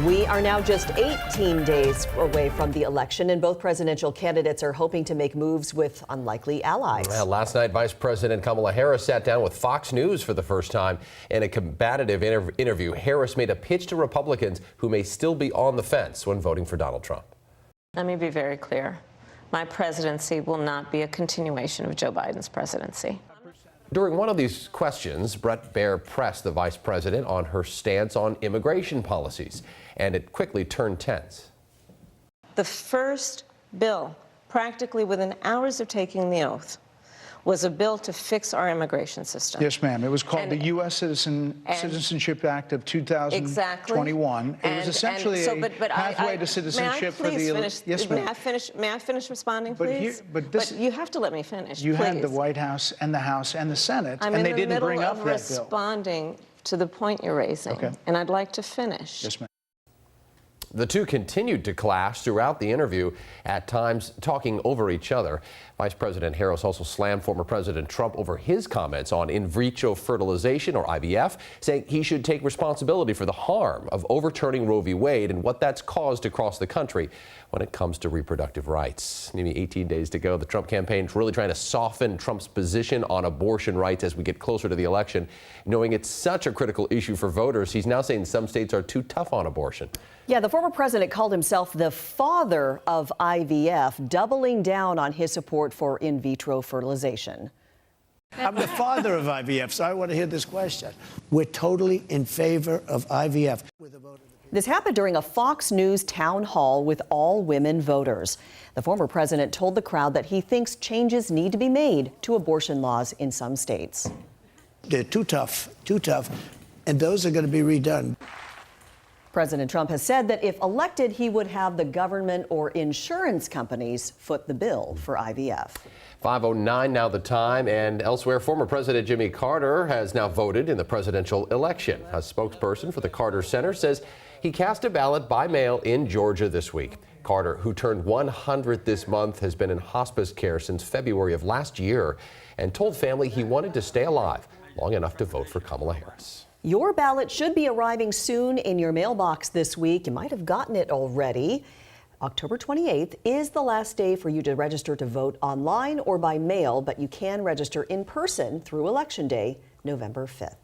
We are now just 18 days away from the election, and both presidential candidates are hoping to make moves with unlikely allies. Last night, Vice President Kamala Harris sat down with Fox News for the first time. In a combative interview, Harris made a pitch to Republicans who may still be on the fence when voting for Donald Trump. Let me be very clear. My presidency will not be a continuation of Joe Biden's presidency. During one of these questions, Bret Baier pressed the vice president on her stance on immigration policies, and it quickly turned tense. The first bill, practically within hours of taking the oath, was a bill to fix our immigration system. Yes, ma'am. It was called the U.S. Citizenship Act of 2021. Exactly. It was essentially a pathway to citizenship for the... Yes, ma'am. May I finish responding, please? But you have to let me finish, You please. had the White House and the House and the Senate, and they didn't bring up that bill. I'm in the middle of responding to the point you're raising, okay, and I'd like to finish. Yes, ma'am. The two continued to clash throughout the interview, at times talking over each other. Vice President Harris also slammed former President Trump over his comments on in vitro fertilization, or IVF, saying he should take responsibility for the harm of overturning Roe v. Wade and what that's caused across the country when it comes to reproductive rights. Maybe 18 days to go. The Trump campaign is really trying to soften Trump's position on abortion rights as we get closer to the election. Knowing it's such a critical issue for voters, he's now saying some states are too tough on abortion. Yeah, the former president called himself the father of IVF, doubling down on his support for in vitro fertilization. I'm the father of IVF, so I want to hear this question. We're totally in favor of IVF. This happened during a Fox News town hall with all women voters. The former president told the crowd that he thinks changes need to be made to abortion laws in some states. They're too tough, and those are going to be redone. President Trump has said that if elected, he would have the government or insurance companies foot the bill for IVF. 5:09 now the time, and elsewhere, former President Jimmy Carter has now voted in the presidential election. A spokesperson for the Carter Center says he cast a ballot by mail in Georgia this week. Carter, who turned 100 this month, has been in hospice care since February of last year and told family he wanted to stay alive long enough to vote for Kamala Harris. Your ballot should be arriving soon in your mailbox this week. You might have gotten it already. October 28th is the last day for you to register to vote online or by mail, but you can register in person through Election Day, November 5th.